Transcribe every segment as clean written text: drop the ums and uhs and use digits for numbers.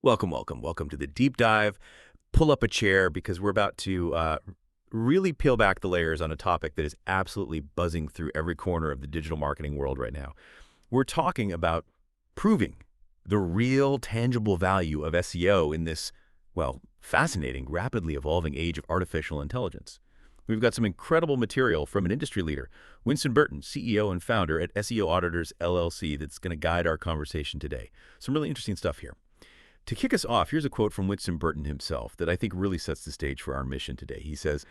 Welcome to the deep dive. Pull up a chair because we're about to really peel back the layers on a topic that is absolutely buzzing through every corner of the digital marketing world right now. We're talking about proving the real tangible value of SEO in this, well, fascinating, rapidly evolving age of artificial intelligence. We've got some incredible material from an industry leader, Winston Burton, CEO and founder at SEO Auditors LLC, that's going to guide our conversation today. Some really interesting stuff here. To kick us off, here's a quote from Winston Burton himself that I think really sets the stage for our mission today. He says,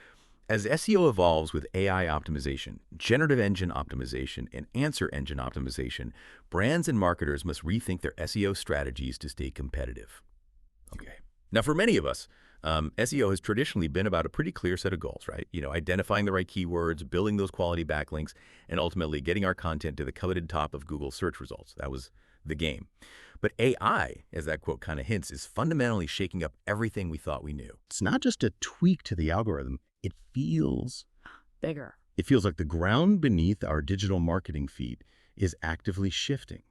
"As SEO evolves with AI optimization, generative engine optimization, and answer engine optimization, brands and marketers must rethink their SEO strategies to stay competitive." Okay. Now, for many of us, SEO has traditionally been about a pretty clear set of goals, right? Identifying the right keywords, building those quality backlinks, and ultimately getting our content to the coveted top of Google search results. That was the game. But AI, as that quote kind of hints, is fundamentally shaking up everything we thought we knew. It's not just a tweak to the algorithm. It feels bigger. It feels like the ground beneath our digital marketing feed is actively shifting.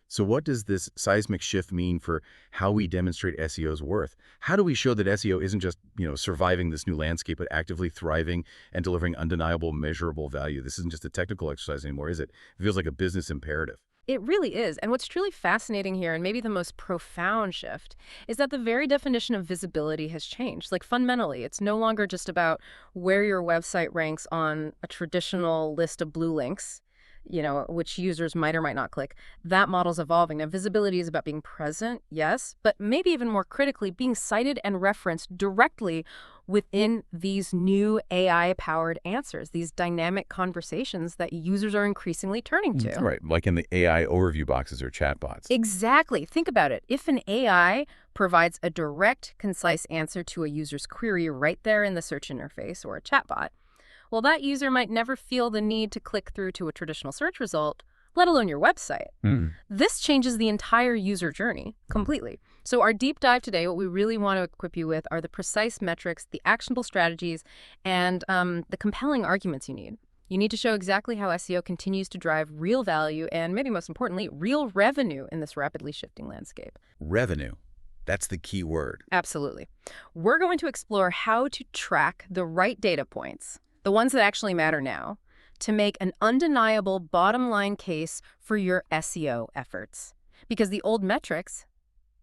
So what does this seismic shift mean for how we demonstrate SEO's worth? How do we show that SEO isn't just, surviving this new landscape, but actively thriving and delivering undeniable, measurable value? This isn't just a technical exercise anymore, is it? It feels like a business imperative. It really is. And what's truly fascinating here, and maybe the most profound shift, is that the very definition of visibility has changed. Like fundamentally, it's no longer just about where your website ranks on a traditional list of blue links, which users might or might not click. That model's evolving. Now, visibility is about being present, yes, but maybe even more critically, being cited and referenced directly within these new AI-powered answers, these dynamic conversations that users are increasingly turning to. Right, like in the AI overview boxes or chatbots. Exactly. Think about it. If an AI provides a direct, concise answer to a user's query right there in the search interface or a chatbot, well, that user might never feel the need to click through to a traditional search result, let alone your website. This changes the entire user journey completely. So our deep dive today, what we really want to equip you with are the precise metrics, the actionable strategies, and the compelling arguments you need. You need to show exactly how SEO continues to drive real value and, maybe most importantly, real revenue in this rapidly shifting landscape. Revenue. That's the key word. Absolutely. We're going to explore how to track the right data points, the ones that actually matter now, to make an undeniable bottom line case for your SEO efforts. Because the old metrics,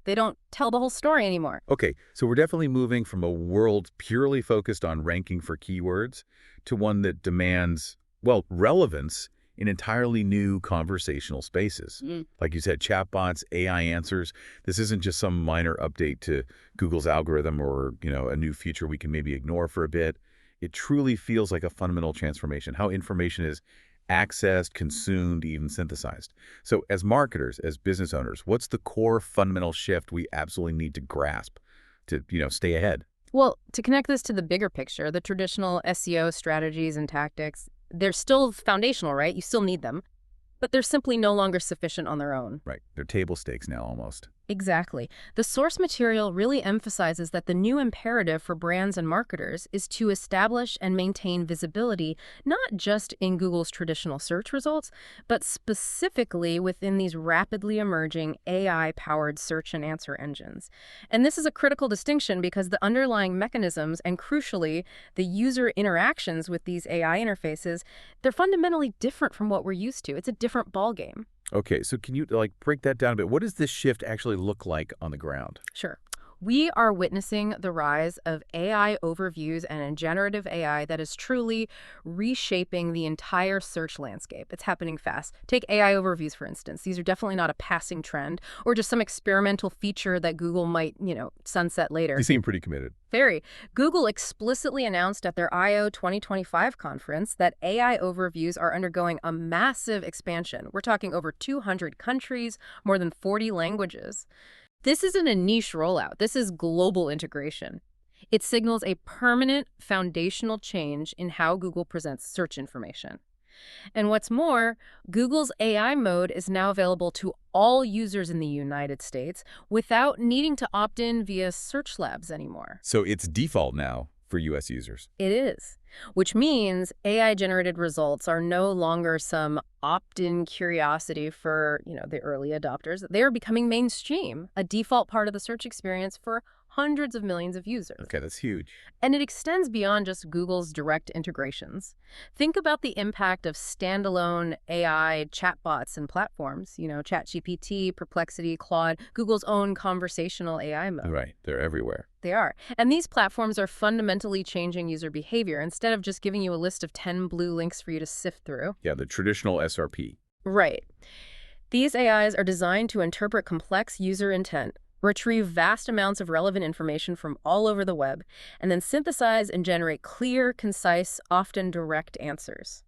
they don't tell the whole story anymore. Okay, so we're definitely moving from a world purely focused on ranking for keywords to one that demands, well, relevance in entirely new conversational spaces. Like you said, chatbots, AI answers. This isn't just some minor update to Google's algorithm or, a new feature we can maybe ignore for a bit. It truly feels like a fundamental transformation, how information is accessed, consumed, even synthesized. So as marketers, as business owners, what's the core fundamental shift we absolutely need to grasp to, stay ahead? Well, to connect this to the bigger picture, the traditional SEO strategies and tactics, they're still foundational, right? You still need them, but they're simply no longer sufficient on their own. Right. They're table stakes now almost. Exactly. The source material really emphasizes that the new imperative for brands and marketers is to establish and maintain visibility, not just in Google's traditional search results, but specifically within these rapidly emerging AI-powered search and answer engines. And this is a critical distinction because the underlying mechanisms and, crucially, the user interactions with these AI interfaces, they're fundamentally different from what we're used to. It's a different ballgame. Okay, so can you break that down a bit? What does this shift actually look like on the ground? Sure. We are witnessing the rise of AI overviews and generative AI that is truly reshaping the entire search landscape. It's happening fast. Take AI overviews, for instance. These are definitely not a passing trend or just some experimental feature that Google might, sunset later. You seem pretty committed. Very. Google explicitly announced at their I/O 2025 conference that AI overviews are undergoing a massive expansion. We're talking over 200 countries, more than 40 languages. This isn't a niche rollout. This is global integration. It signals a permanent foundational change in how Google presents search information. And what's more, Google's AI mode is now available to all users in the United States without needing to opt in via search labs anymore. So it's default now for U.S. users. It is. which means AI-generated results are no longer some opt-in curiosity for, the early adopters. They are becoming mainstream, a default part of the search experience for hundreds of millions of users. Okay, that's huge. And it extends beyond just Google's direct integrations. Think about the impact of standalone AI chatbots and platforms, ChatGPT, Perplexity, Claude, Google's own conversational AI mode. Right, they're everywhere. They are. And these platforms are fundamentally changing user behavior instead of just giving you a list of 10 blue links for you to sift through. Yeah, the traditional SRP. Right. These AIs are designed to interpret complex user intent, retrieve vast amounts of relevant information from all over the web, and then synthesize and generate clear, concise, often direct answers.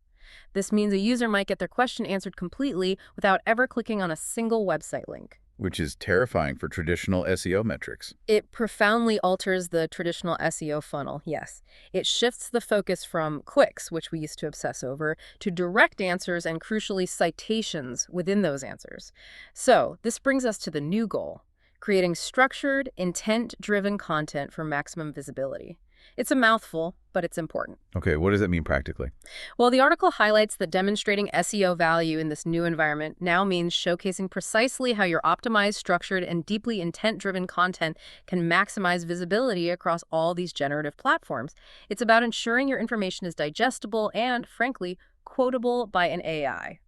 This means a user might get their question answered completely without ever clicking on a single website link. Which is terrifying for traditional SEO metrics. It profoundly alters the traditional SEO funnel, yes. It shifts the focus from clicks, which we used to obsess over, to direct answers and, crucially, citations within those answers. So, this brings us to the new goal: creating structured, intent-driven content for maximum visibility. It's a mouthful, but it's important. Okay, what does that mean practically? Well, the article highlights that demonstrating SEO value in this new environment now means showcasing precisely how your optimized, structured, and deeply intent-driven content can maximize visibility across all these generative platforms. It's about ensuring your information is digestible and, frankly, quotable by an AI.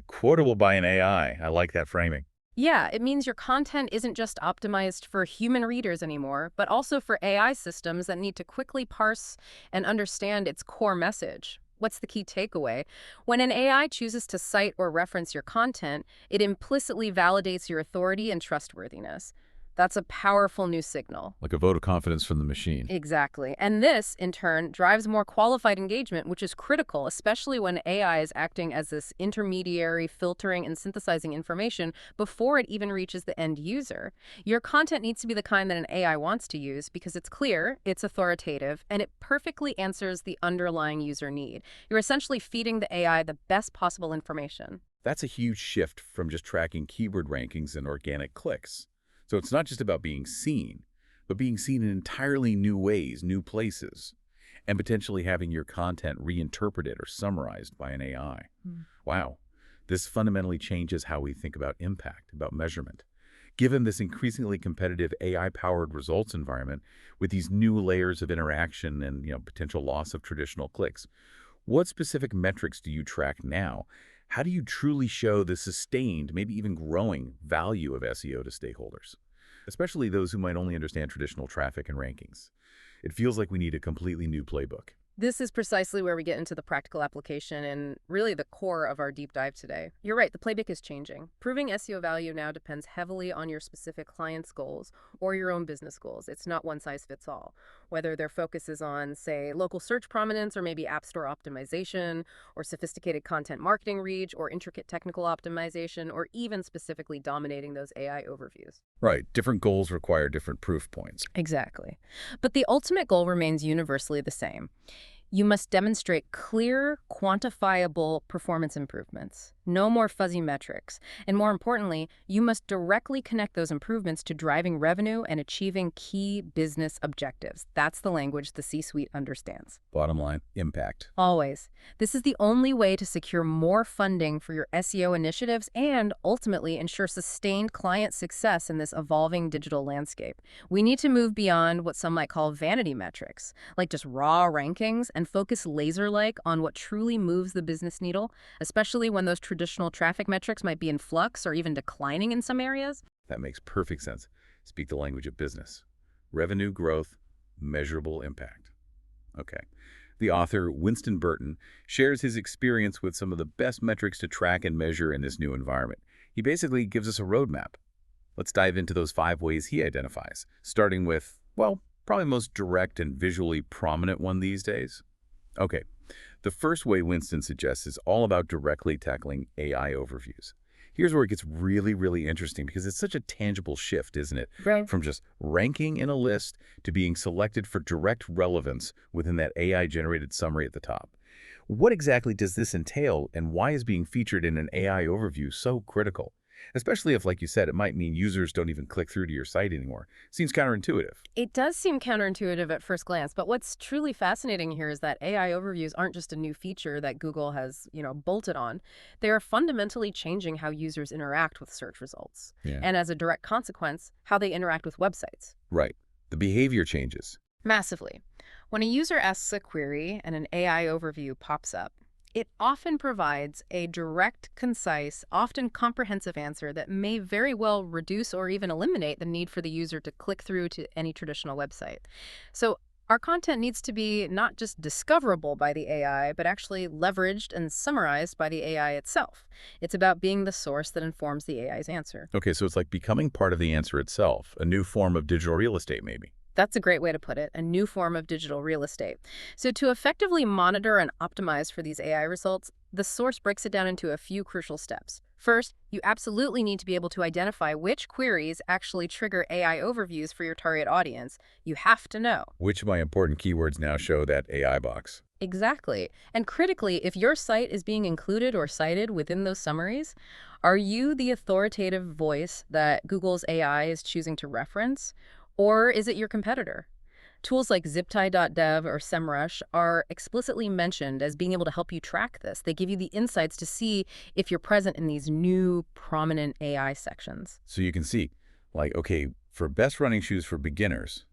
Quotable by an AI. I like that framing. Yeah, it means your content isn't just optimized for human readers anymore, but also for AI systems that need to quickly parse and understand its core message. What's the key takeaway? When an AI chooses to cite or reference your content, it implicitly validates your authority and trustworthiness. That's a powerful new signal. Like a vote of confidence from the machine. Exactly. And this, in turn, drives more qualified engagement, which is critical, especially when AI is acting as this intermediary, filtering and synthesizing information before it even reaches the end user. Your content needs to be the kind that an AI wants to use because it's clear, it's authoritative, and it perfectly answers the underlying user need. You're essentially feeding the AI the best possible information. That's a huge shift from just tracking keyword rankings and organic clicks. So it's not just about being seen, but being seen in entirely new ways, new places, and potentially having your content reinterpreted or summarized by an AI. Wow, this fundamentally changes how we think about impact, about measurement. Given this increasingly competitive AI-powered results environment with these new layers of interaction and potential loss of traditional clicks, what specific metrics do you track now? How do you truly show the sustained, maybe even growing, value of SEO to stakeholders, especially those who might only understand traditional traffic and rankings? It feels like we need a completely new playbook. This is precisely where we get into the practical application and really the core of our deep dive today. You're right, the playbook is changing. Proving SEO value now depends heavily on your specific client's goals or your own business goals. It's not one size fits all. Whether their focus is on, say, local search prominence or maybe app store optimization or sophisticated content marketing reach or intricate technical optimization or even specifically dominating those AI overviews. Right. Different goals require different proof points. Exactly. But the ultimate goal remains universally the same. You must demonstrate clear, quantifiable performance improvements. No more fuzzy metrics. And more importantly, you must directly connect those improvements to driving revenue and achieving key business objectives. That's the language the C-suite understands. Bottom line, impact. Always. This is the only way to secure more funding for your SEO initiatives and ultimately ensure sustained client success in this evolving digital landscape. We need to move beyond what some might call vanity metrics, like just raw rankings, and focus laser-like on what truly moves the business needle, especially when those traditional traffic metrics might be in flux or even declining in some areas. That makes perfect sense. Speak the language of business. Revenue growth, measurable impact. Okay. The author, Winston Burton, shares his experience with some of the best metrics to track and measure in this new environment. He basically gives us a roadmap. Let's dive into those 5 ways he identifies, starting with, well, probably most direct and visually prominent one these days. Okay, the first way Winston suggests is all about directly tackling AI overviews. Here's where it gets really, really interesting because it's such a tangible shift, isn't it? Right. From just ranking in a list to being selected for direct relevance within that AI-generated summary at the top. What exactly does this entail, and why is being featured in an AI overview so critical? Especially if, like you said, it might mean users don't even click through to your site anymore. Seems counterintuitive. It does seem counterintuitive at first glance, but what's truly fascinating here is that AI overviews aren't just a new feature that Google has, bolted on. They are fundamentally changing how users interact with search results. Yeah. And as a direct consequence, how they interact with websites. Right. The behavior changes. Massively. When a user asks a query and an AI overview pops up, it often provides a direct, concise, often comprehensive answer that may very well reduce or even eliminate the need for the user to click through to any traditional website. So our content needs to be not just discoverable by the AI, but actually leveraged and summarized by the AI itself. It's about being the source that informs the AI's answer. Okay, so it's like becoming part of the answer itself, a new form of digital real estate, maybe. That's a great way to put it, a new form of digital real estate. So to effectively monitor and optimize for these AI results, the source breaks it down into a few crucial steps. First, you absolutely need to be able to identify which queries actually trigger AI overviews for your target audience. You have to know. Which of my important keywords now show that AI box? Exactly. And critically, if your site is being included or cited within those summaries, are you the authoritative voice that Google's AI is choosing to reference? Or is it your competitor? Tools like ziptie.dev or SEMrush are explicitly mentioned as being able to help you track this. They give you the insights to see if you're present in these new prominent AI sections. So you can see, like, okay, for best running shoes for beginners,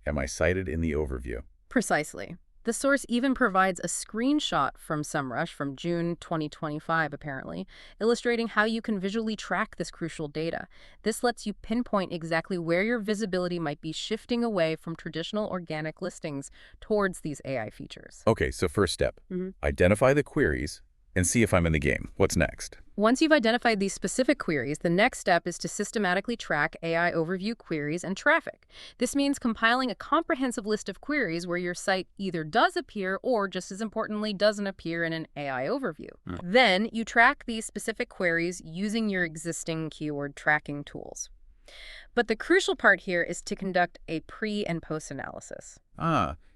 am I cited in the overview? Precisely. The source even provides a screenshot from SEMrush from June 2025, apparently, illustrating how you can visually track this crucial data. This lets you pinpoint exactly where your visibility might be shifting away from traditional organic listings towards these AI features. Okay, so first step, identify the queries and see if I'm in the game. What's next? Once you've identified these specific queries, the next step is to systematically track AI overview queries and traffic. This means compiling a comprehensive list of queries where your site either does appear or, just as importantly, doesn't appear in an AI overview. Then you track these specific queries using your existing keyword tracking tools. But the crucial part here is to conduct a pre- and post-analysis.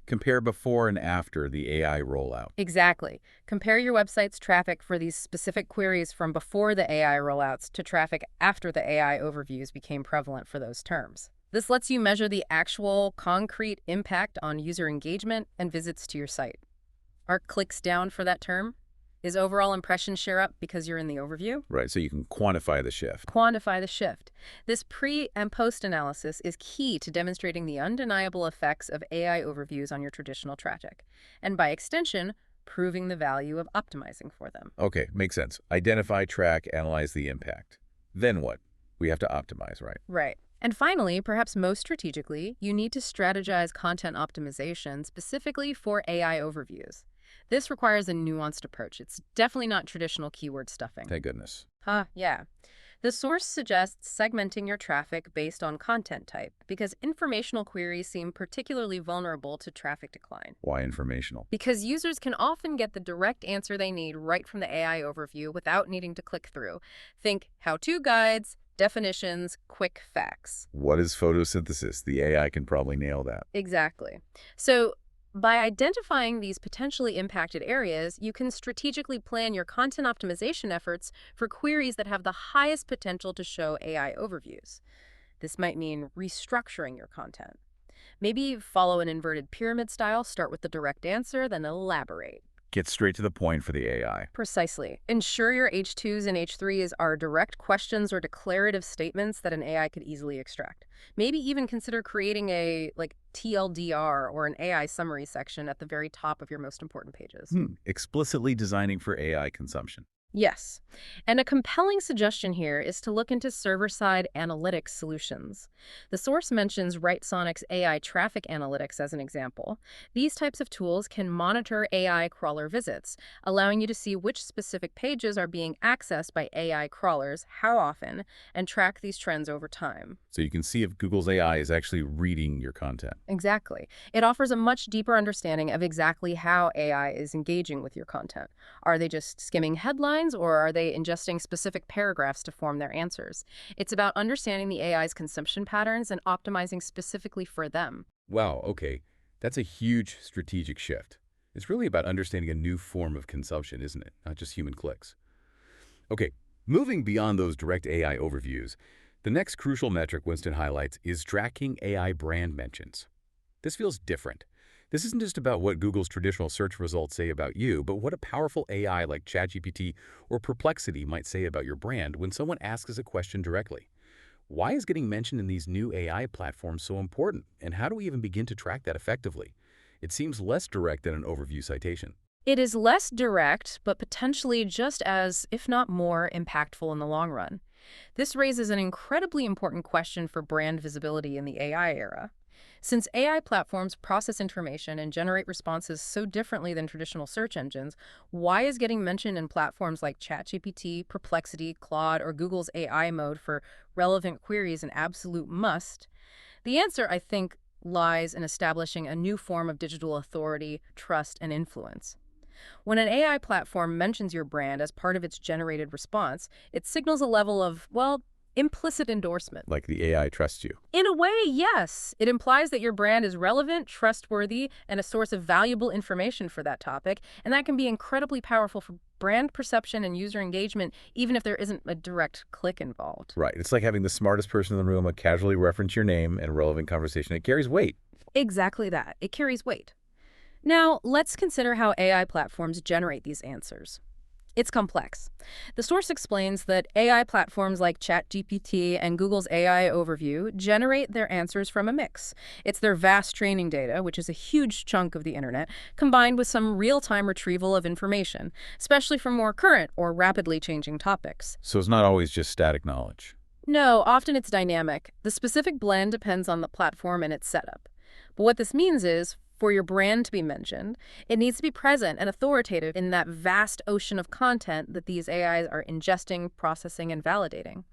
Compare before and after the AI rollout. Exactly. Compare your website's traffic for these specific queries from before the AI rollouts to traffic after the AI overviews became prevalent for those terms. This lets you measure the actual, concrete impact on user engagement and visits to your site. Are clicks down for that term? Is overall impression share up because you're in the overview? Right, so you can quantify the shift. Quantify the shift. This pre- and post-analysis is key to demonstrating the undeniable effects of AI overviews on your traditional traffic, and by extension, proving the value of optimizing for them. Okay, makes sense. Identify, track, analyze the impact. Then what? We have to optimize, right? Right. And finally, perhaps most strategically, you need to strategize content optimization specifically for AI overviews. This requires a nuanced approach. It's definitely not traditional keyword stuffing. Thank goodness. Yeah. The source suggests segmenting your traffic based on content type because informational queries seem particularly vulnerable to traffic decline. Why informational? Because users can often get the direct answer they need right from the AI overview without needing to click through. Think how-to guides, definitions, quick facts. What is photosynthesis? The AI can probably nail that. Exactly. So by identifying these potentially impacted areas, you can strategically plan your content optimization efforts for queries that have the highest potential to show AI overviews. This might mean restructuring your content. Maybe follow an inverted pyramid style, start with the direct answer, then elaborate. Get straight to the point for the AI. Precisely. Ensure your H2s and H3s are direct questions or declarative statements that an AI could easily extract. Maybe even consider creating a TLDR or an AI summary section at the very top of your most important pages. Explicitly designing for AI consumption. Yes. And a compelling suggestion here is to look into server-side analytics solutions. The source mentions Writesonic's AI traffic analytics as an example. These types of tools can monitor AI crawler visits, allowing you to see which specific pages are being accessed by AI crawlers, how often, and track these trends over time. So you can see if Google's AI is actually reading your content. Exactly. It offers a much deeper understanding of exactly how AI is engaging with your content. Are they just skimming headlines, or are they ingesting specific paragraphs to form their answers? It's about understanding the AI's consumption patterns and optimizing specifically for them. Wow, okay. That's a huge strategic shift. It's really about understanding a new form of consumption, isn't it? Not just human clicks. Okay, Moving beyond those direct AI overviews, the next crucial metric Winston highlights is tracking AI brand mentions. This feels different. This isn't just about what Google's traditional search results say about you, but what a powerful AI like ChatGPT or Perplexity might say about your brand when someone asks us a question directly. Why is getting mentioned in these new AI platforms so important, and how do we even begin to track that effectively? It seems less direct than an overview citation. It is less direct, but potentially just as, if not more, impactful in the long run. This raises an incredibly important question for brand visibility in the AI era. Since AI platforms process information and generate responses so differently than traditional search engines, why is getting mentioned in platforms like ChatGPT, Perplexity, Claude, or Google's AI mode for relevant queries an absolute must? The answer, I think, lies in establishing a new form of digital authority, trust, and influence. When an AI platform mentions your brand as part of its generated response, it signals a level of, well, implicit endorsement. Like the AI trusts you. In a way, yes. It implies that your brand is relevant, trustworthy, and a source of valuable information for that topic, and that can be incredibly powerful for brand perception and user engagement, even if there isn't a direct click involved. Right. It's like having the smartest person in the room casually reference your name and relevant conversation. It carries weight. Exactly that. It carries weight. Now, let's consider how AI platforms generate these answers. It's complex. The source explains that AI platforms like ChatGPT and Google's AI Overview generate their answers from a mix. It's their vast training data, which is a huge chunk of the internet, combined with some real-time retrieval of information, especially from more current or rapidly changing topics. So it's not always just static knowledge. No, often it's dynamic. The specific blend depends on the platform and its setup. But what this means is, for your brand to be mentioned, it needs to be present and authoritative in that vast ocean of content that these AIs are ingesting, processing, and validating.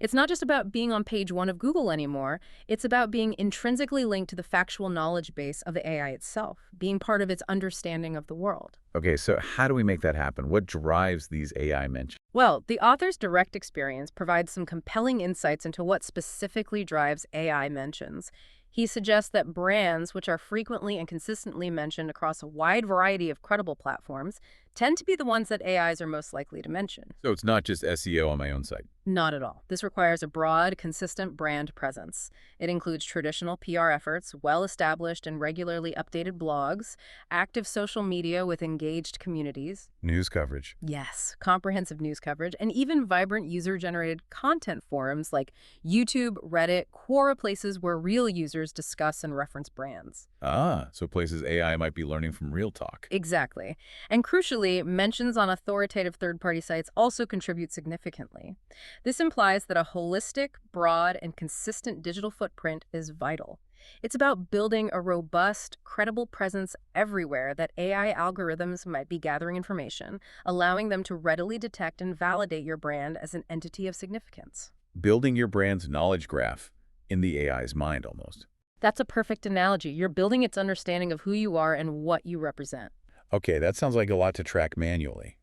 It's not just about being on page 1 of Google anymore. It's about being intrinsically linked to the factual knowledge base of the AI itself, being part of its understanding of the world. Okay, so how do we make that happen? What drives these AI mentions? Well, the author's direct experience provides some compelling insights into what specifically drives AI mentions. He suggests that brands, which are frequently and consistently mentioned across a wide variety of credible platforms, tend to be the ones that AIs are most likely to mention. So it's not just SEO on my own site. Not at all. This requires a broad, consistent brand presence. It includes traditional PR efforts, well-established and regularly updated blogs, active social media with engaged communities. News coverage. Yes, comprehensive news coverage, and even vibrant user-generated content forums like YouTube, Reddit, Quora, places where real users discuss and reference brands. Ah, so places AI might be learning from real talk. Exactly. And crucially, mentions on authoritative third-party sites also contribute significantly. This implies that a holistic, broad, and consistent digital footprint is vital. It's about building a robust, credible presence everywhere that AI algorithms might be gathering information, allowing them to readily detect and validate your brand as an entity of significance. Building your brand's knowledge graph in the AI's mind almost. That's a perfect analogy. You're building its understanding of who you are and what you represent. Okay, that sounds like a lot to track manually.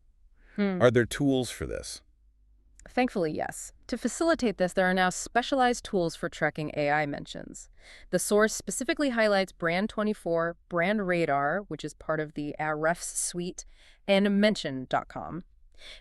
Are there tools for this? Thankfully, yes. To facilitate this, there are now specialized tools for tracking AI mentions. The source specifically highlights Brand24, Brand Radar, which is part of the Ahrefs suite, and Mention.com.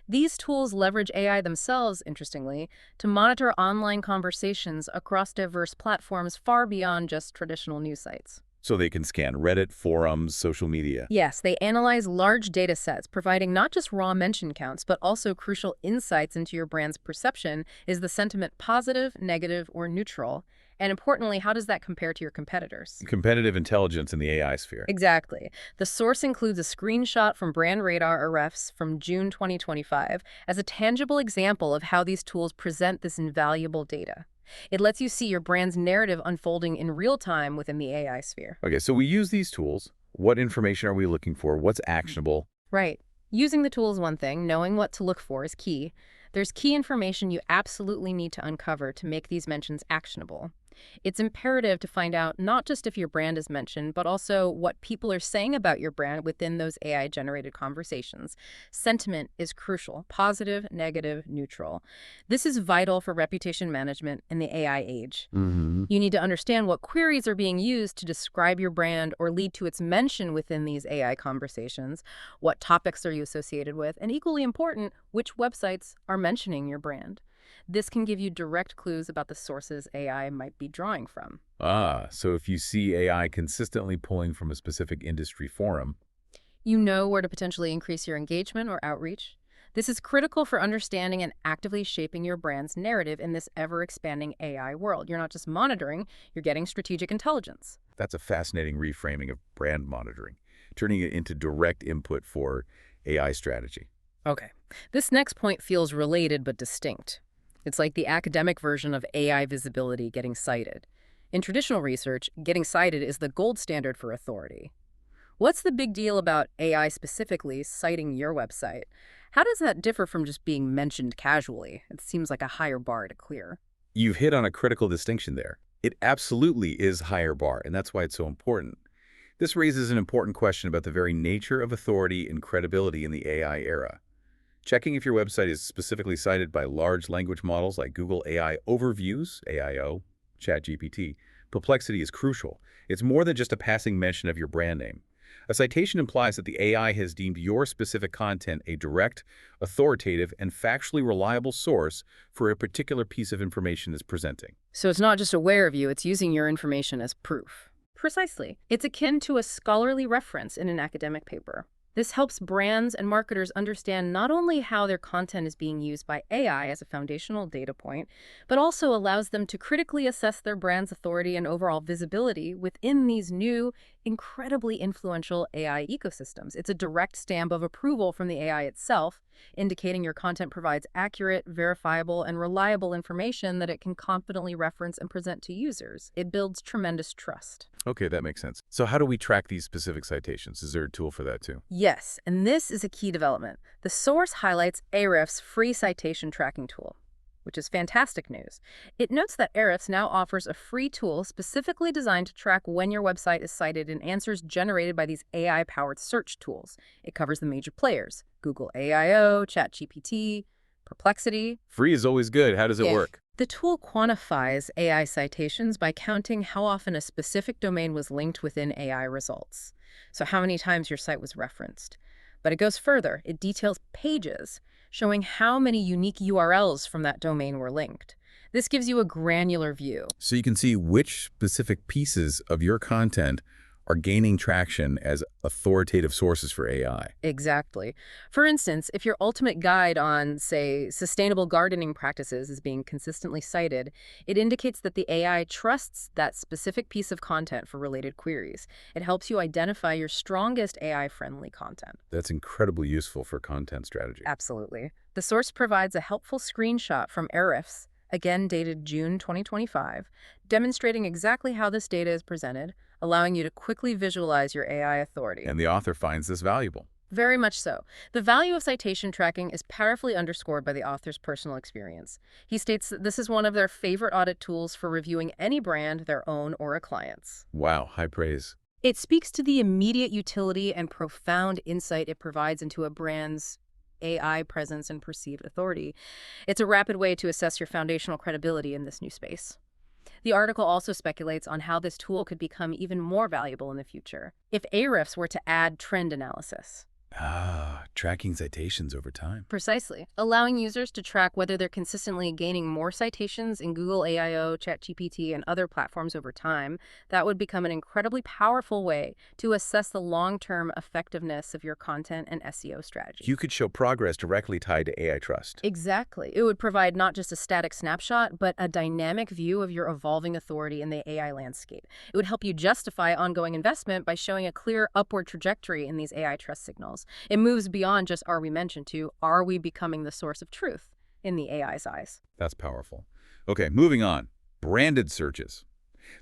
These tools leverage AI themselves, interestingly, to monitor online conversations across diverse platforms far beyond just traditional news sites. So they can scan Reddit, forums, social media. Yes, they analyze large data sets, providing not just raw mention counts, but also crucial insights into your brand's perception. Is the sentiment positive, negative, or neutral? And importantly, how does that compare to your competitors? Competitive intelligence in the AI sphere. Exactly. The source includes a screenshot from Brand Radar Ahrefs from June 2025 as a tangible example of how these tools present this invaluable data. It lets you see your brand's narrative unfolding in real time within the AI sphere. Okay, so we use these tools. What information are we looking for? What's actionable? Right. Using the tool is one thing. Knowing what to look for is key. There's key information you absolutely need to uncover to make these mentions actionable. It's imperative to find out not just if your brand is mentioned, but also what people are saying about your brand within those AI-generated conversations. Sentiment is crucial: positive, negative, neutral. This is vital for reputation management in the AI age. Mm-hmm. You need to understand what queries are being used to describe your brand or lead to its mention within these AI conversations, what topics are you associated with, and equally important, which websites are mentioning your brand. This can give you direct clues about the sources AI might be drawing from. Ah, so if you see AI consistently pulling from a specific industry forum, You know where to potentially increase your engagement or outreach. This is critical for understanding and actively shaping your brand's narrative in this ever-expanding AI world. You're not just monitoring, you're getting strategic intelligence. that's a fascinating reframing of brand monitoring, turning it into direct input for AI strategy. Okay. This next point feels related but distinct. It's like the academic version of AI visibility getting cited. In traditional research, getting cited is the gold standard for authority. What's the big deal about AI specifically citing your website? How does that differ from just being mentioned casually? It seems like a higher bar to clear. You've hit on a critical distinction there. It absolutely is higher bar, and that's why it's so important. This raises an important question about the very nature of authority and credibility in the AI era. Checking if your website is specifically cited by large language models like Google AI Overviews, AIO, ChatGPT, Perplexity is crucial. It's more than just a passing mention of your brand name. A citation implies that the AI has deemed your specific content a direct, authoritative, and factually reliable source for a particular piece of information it's presenting. So it's not just aware of you, it's using your information as proof. Precisely. It's akin to a scholarly reference in an academic paper. This helps brands and marketers understand not only how their content is being used by AI as a foundational data point, but also allows them to critically assess their brand's authority and overall visibility within these new, incredibly influential AI ecosystems. It's a direct stamp of approval from the AI itself, indicating your content provides accurate, verifiable, and reliable information that it can confidently reference and present to users. It builds tremendous trust. Okay, that makes sense. So how do we track these specific citations? Is there a tool for that too? Yes, and this is a key development. The source highlights Ahrefs' free citation tracking tool, which is fantastic news. It notes that Ahrefs now offers a free tool specifically designed to track when your website is cited in answers generated by these AI-powered search tools. It covers the major players: Google AIO, ChatGPT, Perplexity. Free is always good. How does it work? The tool quantifies AI citations by counting how often a specific domain was linked within AI results. So how many times your site was referenced. But it goes further. It details pages, showing how many unique URLs from that domain were linked. This gives you a granular view. So you can see which specific pieces of your content are gaining traction as authoritative sources for AI. Exactly. For instance, if your ultimate guide on, say, sustainable gardening practices is being consistently cited, it indicates that the AI trusts that specific piece of content for related queries. It helps you identify your strongest AI-friendly content. That's incredibly useful for content strategy. Absolutely. The source provides a helpful screenshot from Ahrefs, again dated June 2025, demonstrating exactly how this data is presented, allowing you to quickly visualize your AI authority. And the author finds this valuable. Very much so. The value of citation tracking is powerfully underscored by the author's personal experience. He states that this is one of their favorite audit tools for reviewing any brand, their own or a client's. Wow, high praise. It speaks to the immediate utility and profound insight it provides into a brand's AI presence and perceived authority. It's a rapid way to assess your foundational credibility in this new space. The article also speculates on how this tool could become even more valuable in the future if Ahrefs were to add trend analysis. Tracking citations over time. Precisely. Allowing users to track whether they're consistently gaining more citations in Google AIO, ChatGPT, and other platforms over time. That would become an incredibly powerful way to assess the long-term effectiveness of your content and SEO strategy. You could show progress directly tied to AI trust. Exactly. It would provide not just a static snapshot, but a dynamic view of your evolving authority in the AI landscape. It would help you justify ongoing investment by showing a clear upward trajectory in these AI trust signals. It moves beyond just are we mentioned to, are we becoming the source of truth in the AI's eyes? That's powerful. Okay, moving on. Branded searches.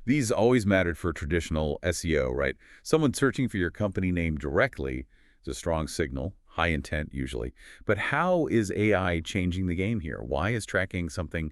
These always mattered for traditional SEO, right? Someone searching for your company name directly is a strong signal, high intent usually. But how is AI changing the game here? Why is tracking something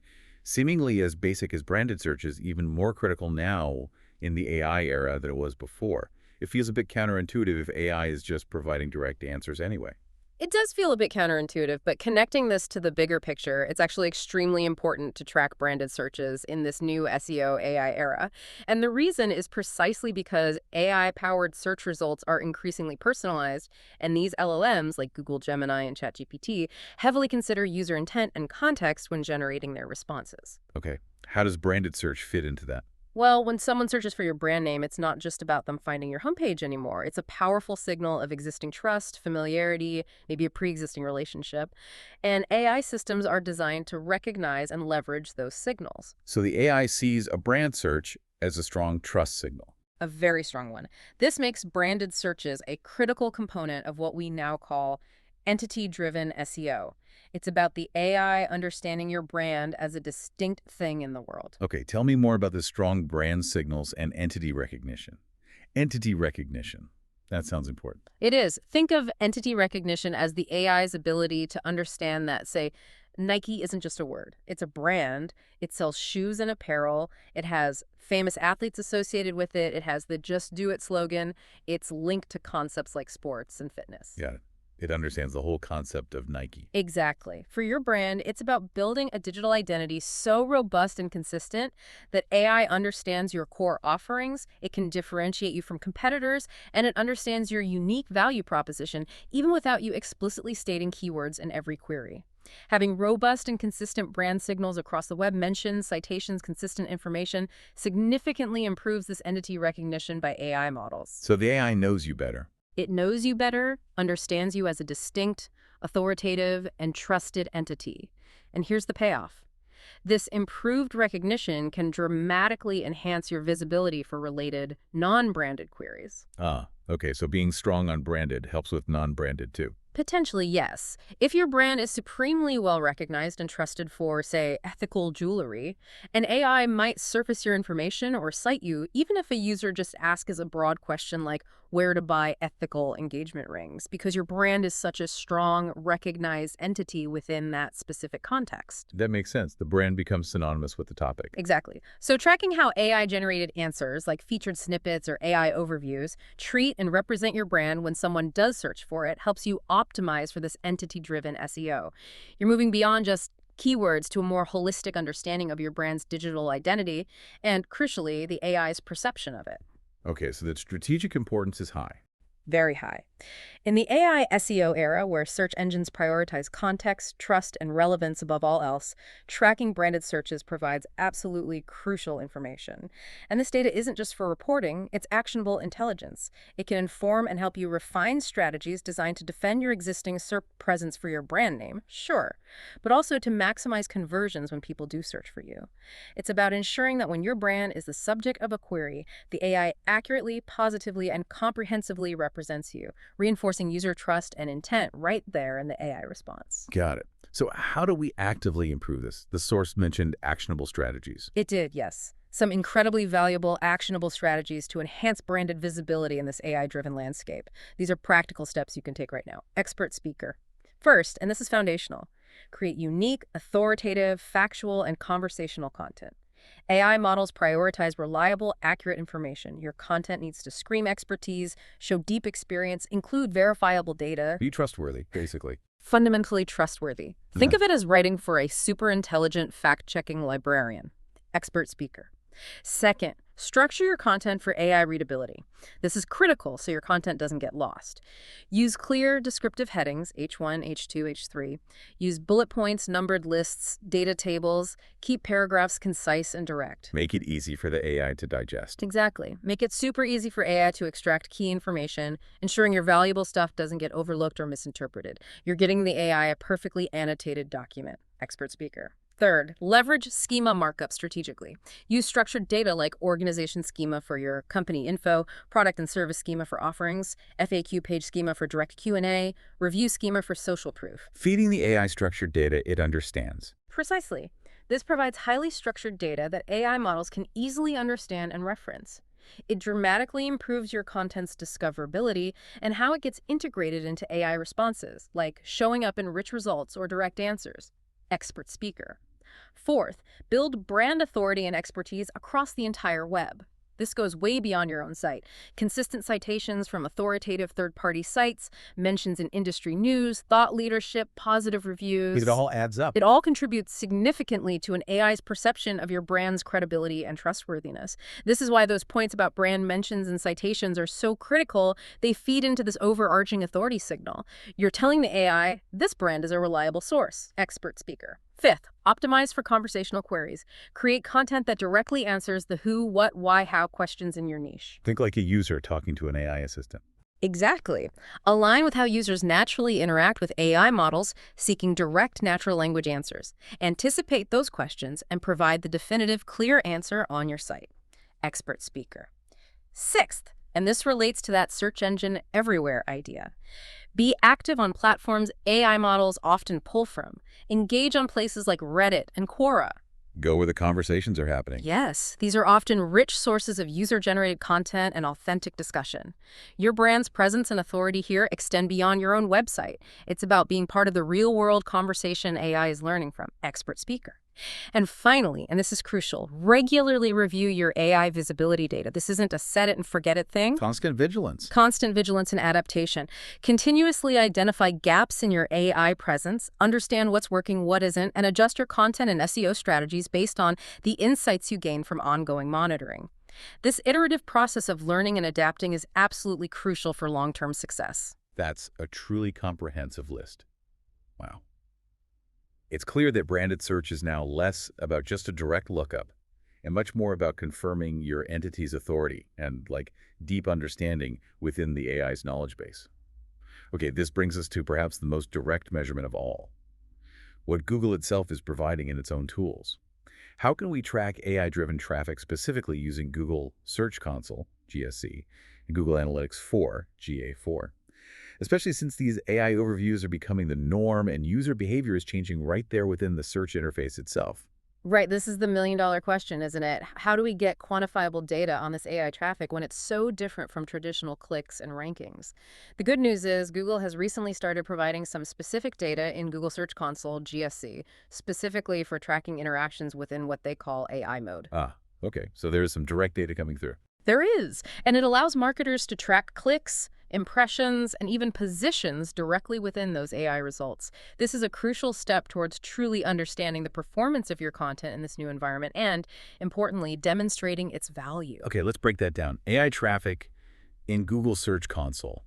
Seemingly as basic as branded search is even more critical now in the AI era than it was before. It feels a bit counterintuitive if AI is just providing direct answers anyway. It does feel a bit counterintuitive, but connecting this to the bigger picture, it's actually extremely important to track branded searches in this new SEO AI era. And the reason is precisely because AI-powered search results are increasingly personalized, and these LLMs, like Google Gemini and ChatGPT, heavily consider user intent and context when generating their responses. Okay, how does branded search fit into that? Well, when someone searches for your brand name, it's not just about them finding your homepage anymore. It's a powerful signal of existing trust, familiarity, maybe a pre-existing relationship. And AI systems are designed to recognize and leverage those signals. So the AI sees a brand search as a strong trust signal. A very strong one. This makes branded searches a critical component of what we now call entity-driven SEO. It's about the AI understanding your brand as a distinct thing in the world. Okay, tell me more about the strong brand signals and entity recognition. Entity recognition. That sounds important. It is. Think of entity recognition as the AI's ability to understand that, say, Nike isn't just a word. It's a brand. It sells shoes and apparel. It has famous athletes associated with it. It has the Just Do It slogan. It's linked to concepts like sports and fitness. Got it. It understands the whole concept of Nike. Exactly. For your brand, it's about building a digital identity so robust and consistent that AI understands your core offerings, it can differentiate you from competitors, and it understands your unique value proposition, even without you explicitly stating keywords in every query. Having robust and consistent brand signals across the web, mentions, citations, consistent information, significantly improves this entity recognition by AI models. So the AI knows you better. It knows you better, understands you as a distinct, authoritative, and trusted entity. And here's the payoff. This improved recognition can dramatically enhance your visibility for related, non-branded queries. Ah, okay, so being strong on branded helps with non-branded too. Potentially, yes. If your brand is supremely well recognized and trusted for, say, ethical jewelry, an AI might surface your information or cite you, even if a user just asks a broad question like where to buy ethical engagement rings, because your brand is such a strong, recognized entity within that specific context. That makes sense. The brand becomes synonymous with the topic. Exactly. So tracking how AI-generated answers, like featured snippets or AI overviews, treat and represent your brand when someone does search for it helps you optimize for this entity-driven SEO. You're moving beyond just keywords to a more holistic understanding of your brand's digital identity and, crucially, the AI's perception of it. Okay, so the strategic importance is high. Very high. In the AI SEO era, where search engines prioritize context, trust, and relevance above all else, tracking branded searches provides absolutely crucial information. And this data isn't just for reporting, it's actionable intelligence. It can inform and help you refine strategies designed to defend your existing SERP presence for your brand name, sure, but also to maximize conversions when people do search for you. It's about ensuring that when your brand is the subject of a query, the AI accurately, positively, and comprehensively represents you, reinforcing user trust and intent right there in the AI response. Got it. So how do we actively improve this? The source mentioned actionable strategies. It did, yes. Some incredibly valuable, actionable strategies to enhance branded visibility in this AI-driven landscape. These are practical steps you can take right now. Expert speaker. First, and this is foundational, create unique, authoritative, factual, and conversational content. AI models prioritize reliable, accurate information. Your content needs to scream expertise, show deep experience, include verifiable data. Be trustworthy, basically. Fundamentally trustworthy. Think of it as writing for a super intelligent, fact-checking librarian. Expert speaker. Second, structure your content for AI readability. This is critical so your content doesn't get lost. Use clear, descriptive headings, H1, H2, H3. Use bullet points, numbered lists, data tables. Keep paragraphs concise and direct. Make it easy for the AI to digest. Exactly. Make it super easy for AI to extract key information, ensuring your valuable stuff doesn't get overlooked or misinterpreted. You're getting the AI a perfectly annotated document. Expert speaker. Third, leverage schema markup strategically. Use structured data like organization schema for your company info, product and service schema for offerings, FAQ page schema for direct Q&A, review schema for social proof. Feeding the AI structured data it understands. Precisely. This provides highly structured data that AI models can easily understand and reference. It dramatically improves your content's discoverability and how it gets integrated into AI responses, like showing up in rich results or direct answers. Expert speaker. Fourth, build brand authority and expertise across the entire web. This goes way beyond your own site. Consistent citations from authoritative third-party sites, mentions in industry news, thought leadership, positive reviews. It all adds up. It all contributes significantly to an AI's perception of your brand's credibility and trustworthiness. This is why those points about brand mentions and citations are so critical. They feed into this overarching authority signal. You're telling the AI, this brand is a reliable source. Expert speaker. Fifth, optimize for conversational queries. Create content that directly answers the who, what, why, how questions in your niche. Think like a user talking to an AI assistant. Exactly. Align with how users naturally interact with AI models, seeking direct natural language answers. Anticipate those questions and provide the definitive, clear answer on your site. Expert speaker. Sixth, and this relates to that search engine everywhere idea. Be active on platforms AI models often pull from. Engage on places like Reddit and Quora. Go where the conversations are happening. Yes, these are often rich sources of user-generated content and authentic discussion. Your brand's presence and authority here extend beyond your own website. It's about being part of the real-world conversation AI is learning from. Expert speaker. And finally, and this is crucial, regularly review your AI visibility data. This isn't a set it and forget it thing. Constant vigilance. Constant vigilance and adaptation. Continuously identify gaps in your AI presence, understand what's working, what isn't, and adjust your content and SEO strategies based on the insights you gain from ongoing monitoring. This iterative process of learning and adapting is absolutely crucial for long-term success. That's a truly comprehensive list. Wow. It's clear that branded search is now less about just a direct lookup and much more about confirming your entity's authority and deep understanding within the AI's knowledge base. Okay, this brings us to perhaps the most direct measurement of all, what Google itself is providing in its own tools. How can we track AI-driven traffic specifically using Google Search Console, GSC, and Google Analytics 4, GA4? Especially since these AI overviews are becoming the norm and user behavior is changing right there within the search interface itself. Right, this is the million-dollar question, isn't it? How do we get quantifiable data on this AI traffic when it's so different from traditional clicks and rankings? The good news is Google has recently started providing some specific data in Google Search Console, GSC, specifically for tracking interactions within what they call AI mode. Okay, so there's some direct data coming through. There is, and it allows marketers to track clicks, impressions, and even positions directly within those AI results. This is a crucial step towards truly understanding the performance of your content in this new environment and, importantly, demonstrating its value. Okay, let's break that down. AI traffic in Google Search Console,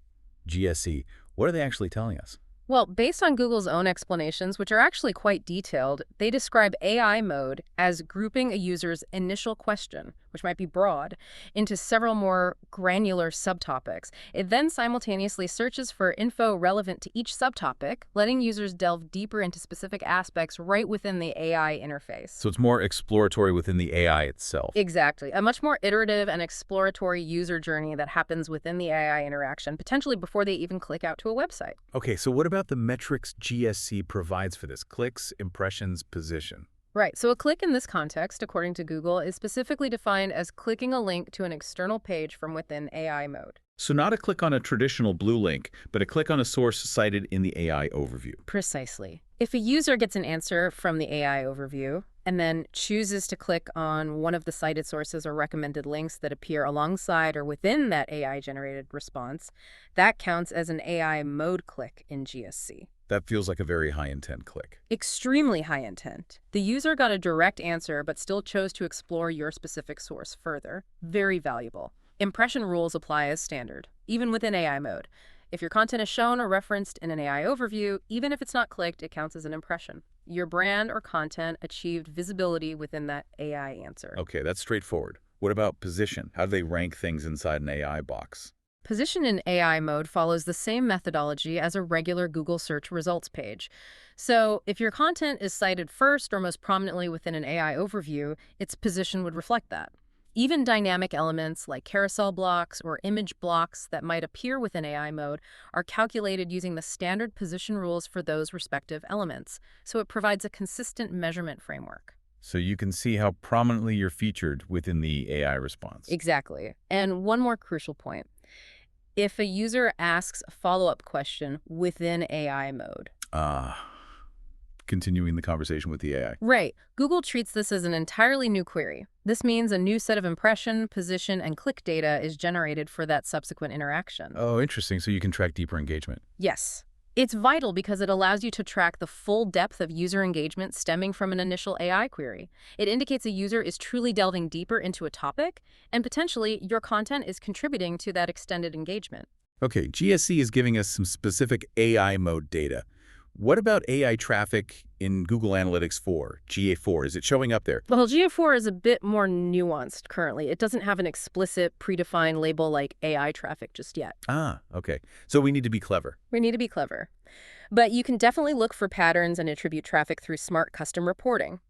GSC, what are they actually telling us? Well, based on Google's own explanations, which are actually quite detailed, they describe AI mode as grouping a user's initial question, which might be broad, into several more granular subtopics. It then simultaneously searches for info relevant to each subtopic, letting users delve deeper into specific aspects right within the AI interface. So it's more exploratory within the AI itself. Exactly. A much more iterative and exploratory user journey that happens within the AI interaction, potentially before they even click out to a website. Okay, so what about the metrics GSC provides for this? Clicks, impressions, position. Right. So a click in this context, according to Google, is specifically defined as clicking a link to an external page from within AI mode. So not a click on a traditional blue link, but a click on a source cited in the AI overview. Precisely. If a user gets an answer from the AI overview and then chooses to click on one of the cited sources or recommended links that appear alongside or within that AI-generated response, that counts as an AI mode click in GSC. That feels like a very high-intent click. Extremely high intent. The user got a direct answer but still chose to explore your specific source further. Very valuable. Impression rules apply as standard, even within AI mode. If your content is shown or referenced in an AI overview, even if it's not clicked, it counts as an impression. Your brand or content achieved visibility within that AI answer. Okay, that's straightforward. What about position? How do they rank things inside an AI box? Position in AI mode follows the same methodology as a regular Google search results page. So if your content is cited first or most prominently within an AI overview, its position would reflect that. Even dynamic elements like carousel blocks or image blocks that might appear within AI mode are calculated using the standard position rules for those respective elements, so it provides a consistent measurement framework. So you can see how prominently you're featured within the AI response. Exactly. And one more crucial point. If a user asks a follow-up question within AI mode. continuing the conversation with the AI. Right. Google treats this as an entirely new query. This means a new set of impression, position, and click data is generated for that subsequent interaction. Oh, interesting. So you can track deeper engagement. Yes. It's vital because it allows you to track the full depth of user engagement stemming from an initial AI query. It indicates a user is truly delving deeper into a topic, and potentially your content is contributing to that extended engagement. Okay, GSC is giving us some specific AI mode data. What about AI traffic in Google Analytics 4, GA4? Is it showing up there? Well, GA4 is a bit more nuanced currently. It doesn't have an explicit, predefined label like AI traffic just yet. Ah, okay. So we need to be clever. We need to be clever. But you can definitely look for patterns and attribute traffic through smart custom reporting.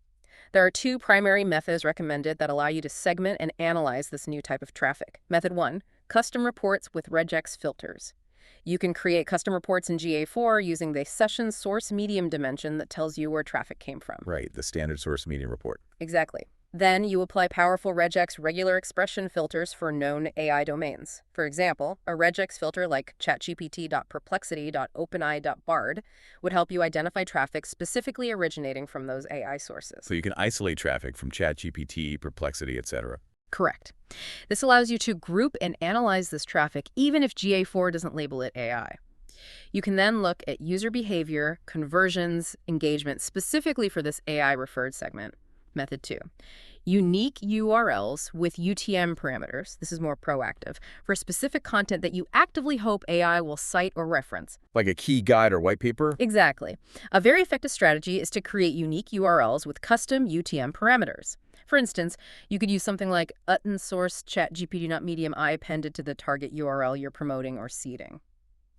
There are two primary methods recommended that allow you to segment and analyze this new type of traffic. Method 1, custom reports with regex filters. You can create custom reports in GA4 using the session source medium dimension that tells you where traffic came from. Right, the standard source medium report. Exactly. Then you apply powerful regex regular expression filters for known AI domains. For example, a regex filter like chatgpt.perplexity.openai.bard would help you identify traffic specifically originating from those AI sources. So you can isolate traffic from ChatGPT, Perplexity, etc. Correct. This allows you to group and analyze this traffic even if GA4 doesn't label it AI. You can then look at user behavior, conversions, engagement specifically for this AI referred segment. Method 2, unique URLs with UTM parameters. This is more proactive for specific content that you actively hope AI will cite or reference. Like a key guide or white paper? Exactly. A very effective strategy is to create unique URLs with custom UTM parameters. For instance, you could use something like source ChatGPT.medium I appended to the target URL you're promoting or seeding.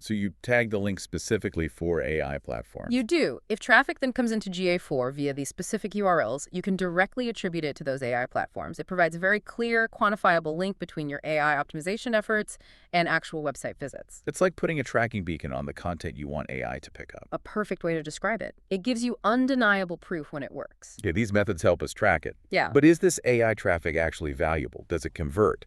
So you tag the link specifically for AI platforms. You do. If traffic then comes into GA4 via these specific URLs, you can directly attribute it to those AI platforms. It provides a very clear, quantifiable link between your AI optimization efforts and actual website visits. It's like putting a tracking beacon on the content you want AI to pick up. A perfect way to describe it. It gives you undeniable proof when it works. Yeah, these methods help us track it. Yeah. But is this AI traffic actually valuable? Does it convert?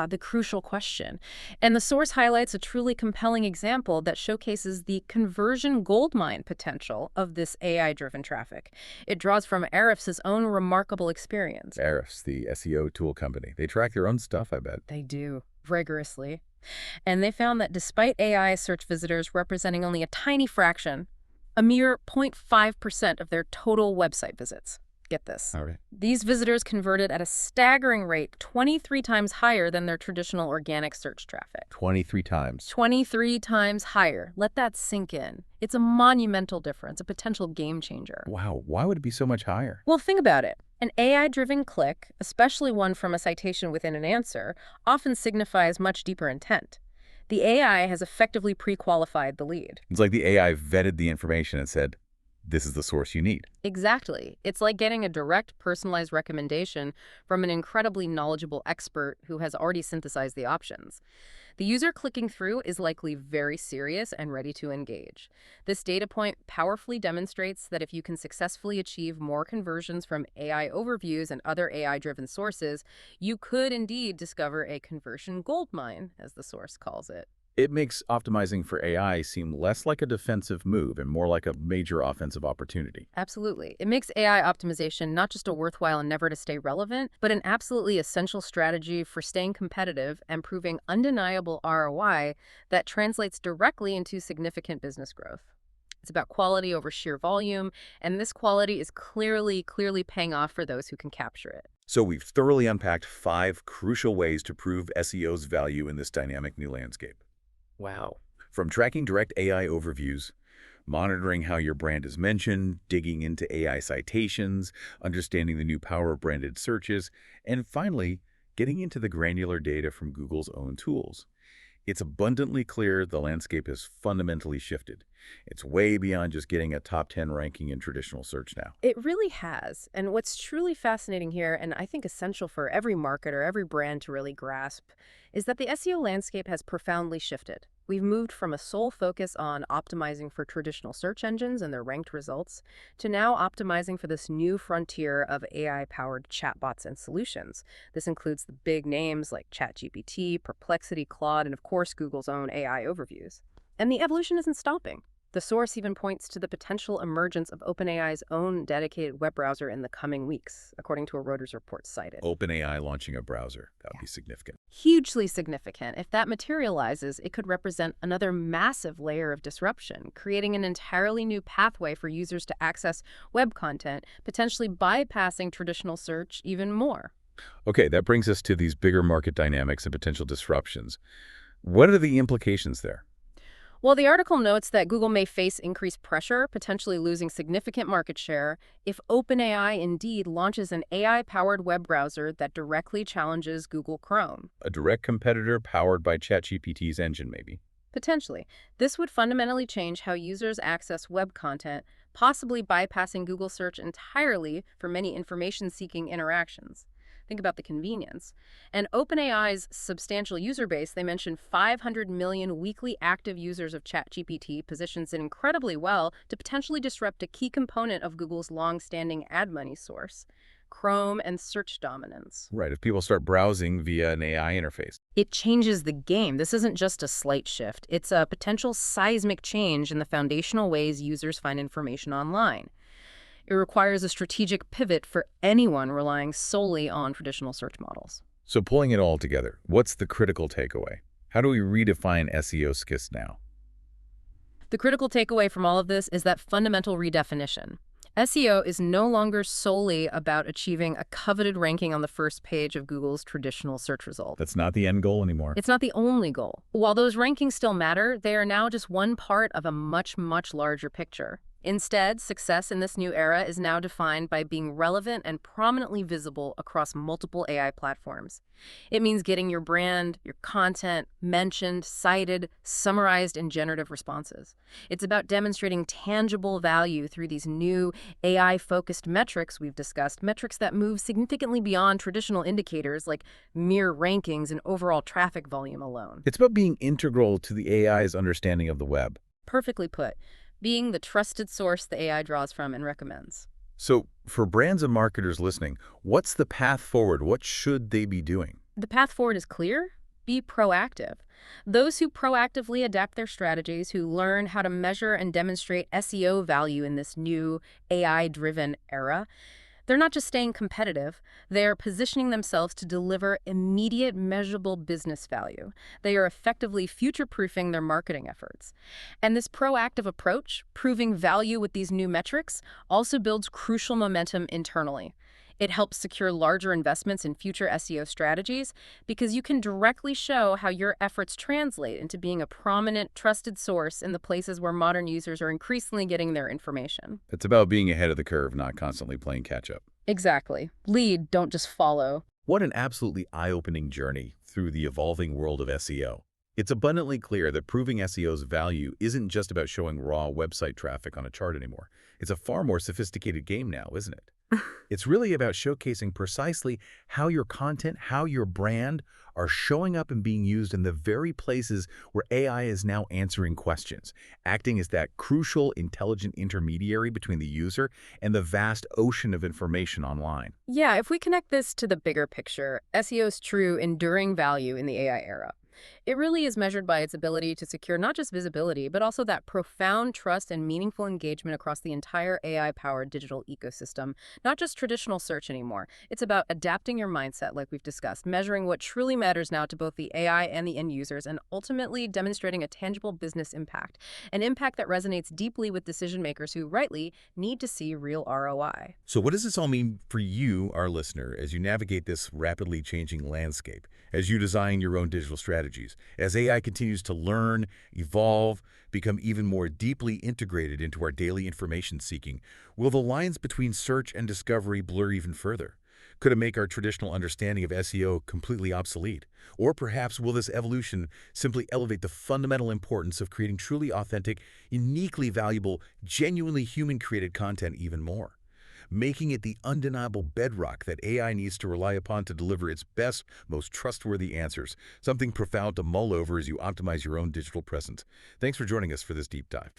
The crucial question. And the source highlights a truly compelling example that showcases the conversion goldmine potential of this AI-driven traffic. It draws from Ahrefs' own remarkable experience. Ahrefs, the SEO tool company. They track their own stuff, I bet. They do, rigorously. And they found that despite AI search visitors representing only a tiny fraction, a mere 0.5% of their total website visits. Get this. All right. These visitors converted at a staggering rate 23 times higher than their traditional organic search traffic. 23 times. 23 times higher. Let that sink in. It's a monumental difference, a potential game changer. Wow, why would it be so much higher? Well, think about it. An AI-driven click, especially one from a citation within an answer, often signifies much deeper intent. The AI has effectively pre-qualified the lead. It's like the AI vetted the information and said, this is the source you need. Exactly. It's like getting a direct, personalized recommendation from an incredibly knowledgeable expert who has already synthesized the options. The user clicking through is likely very serious and ready to engage. This data point powerfully demonstrates that if you can successfully achieve more conversions from AI overviews and other AI-driven sources, you could indeed discover a conversion goldmine, as the source calls it. It makes optimizing for AI seem less like a defensive move and more like a major offensive opportunity. Absolutely. It makes AI optimization not just a worthwhile endeavor to stay relevant, but an absolutely essential strategy for staying competitive and proving undeniable ROI that translates directly into significant business growth. It's about quality over sheer volume, and this quality is clearly paying off for those who can capture it. So we've thoroughly unpacked 5 crucial ways to prove SEO's value in this dynamic new landscape. Wow. From tracking direct AI overviews, monitoring how your brand is mentioned, digging into AI citations, understanding the new power of branded searches, and finally, getting into the granular data from Google's own tools. It's abundantly clear the landscape has fundamentally shifted. It's way beyond just getting a top 10 ranking in traditional search now. It really has. And what's truly fascinating here, and I think essential for every marketer, every brand to really grasp, is that the SEO landscape has profoundly shifted. We've moved from a sole focus on optimizing for traditional search engines and their ranked results to now optimizing for this new frontier of AI-powered chatbots and solutions. This includes the big names like ChatGPT, Perplexity, Claude, and of course Google's own AI overviews. And the evolution isn't stopping. The source even points to the potential emergence of OpenAI's own dedicated web browser in the coming weeks, according to a Reuters report cited. OpenAI launching a browser. That would be significant. Hugely significant. If that materializes, it could represent another massive layer of disruption, creating an entirely new pathway for users to access web content, potentially bypassing traditional search even more. Okay, that brings us to these bigger market dynamics and potential disruptions. What are the implications there? Well, the article notes that Google may face increased pressure, potentially losing significant market share, if OpenAI indeed launches an AI-powered web browser that directly challenges Google Chrome. A direct competitor powered by ChatGPT's engine, maybe. Potentially. This would fundamentally change how users access web content, possibly bypassing Google search entirely for many information-seeking interactions. Think about the convenience. And OpenAI's substantial user base, they mentioned 500 million weekly active users of ChatGPT, positions it incredibly well to potentially disrupt a key component of Google's long-standing ad money source, Chrome and search dominance. Right, if people start browsing via an AI interface. It changes the game. This isn't just a slight shift. It's a potential seismic change in the foundational ways users find information online. It requires a strategic pivot for anyone relying solely on traditional search models. So pulling it all together, what's the critical takeaway? How do we redefine SEO skills now? The critical takeaway from all of this is that fundamental redefinition. SEO is no longer solely about achieving a coveted ranking on the first page of Google's traditional search results. That's not the end goal anymore. It's not the only goal. While those rankings still matter, they are now just one part of a much, much larger picture. Instead, success in this new era is now defined by being relevant and prominently visible across multiple AI platforms. It means getting your brand, your content mentioned, cited, summarized in generative responses. It's about demonstrating tangible value through these new AI-focused metrics we've discussed, metrics that move significantly beyond traditional indicators like mere rankings and overall traffic volume alone. It's about being integral to the AI's understanding of the web. Perfectly put. Being the trusted source the AI draws from and recommends. So for brands and marketers listening, what's the path forward? What should they be doing? The path forward is clear. Be proactive. Those who proactively adapt their strategies, who learn how to measure and demonstrate SEO value in this new AI-driven era, they're not just staying competitive, they're positioning themselves to deliver immediate, measurable business value. They are effectively future-proofing their marketing efforts. And this proactive approach, proving value with these new metrics, also builds crucial momentum internally. It helps secure larger investments in future SEO strategies because you can directly show how your efforts translate into being a prominent, trusted source in the places where modern users are increasingly getting their information. It's about being ahead of the curve, not constantly playing catch-up. Exactly. Lead, don't just follow. What an absolutely eye-opening journey through the evolving world of SEO. It's abundantly clear that proving SEO's value isn't just about showing raw website traffic on a chart anymore. It's a far more sophisticated game now, isn't it? It's really about showcasing precisely how your content, how your brand are showing up and being used in the very places where AI is now answering questions, acting as that crucial, intelligent intermediary between the user and the vast ocean of information online. Yeah, if we connect this to the bigger picture, SEO's true, enduring value in the AI era. It really is measured by its ability to secure not just visibility, but also that profound trust and meaningful engagement across the entire AI-powered digital ecosystem, not just traditional search anymore. It's about adapting your mindset, like we've discussed, measuring what truly matters now to both the AI and the end users, and ultimately demonstrating a tangible business impact, an impact that resonates deeply with decision makers who, rightly, need to see real ROI. So what does this all mean for you, our listener, as you navigate this rapidly changing landscape, as you design your own digital strategies, as AI continues to learn, evolve, become even more deeply integrated into our daily information seeking? Will the lines between search and discovery blur even further? Could it make our traditional understanding of SEO completely obsolete? Or perhaps will this evolution simply elevate the fundamental importance of creating truly authentic, uniquely valuable, genuinely human-created content even more, making it the undeniable bedrock that AI needs to rely upon to deliver its best, most trustworthy answers, something profound to mull over as you optimize your own digital presence. Thanks for joining us for this deep dive.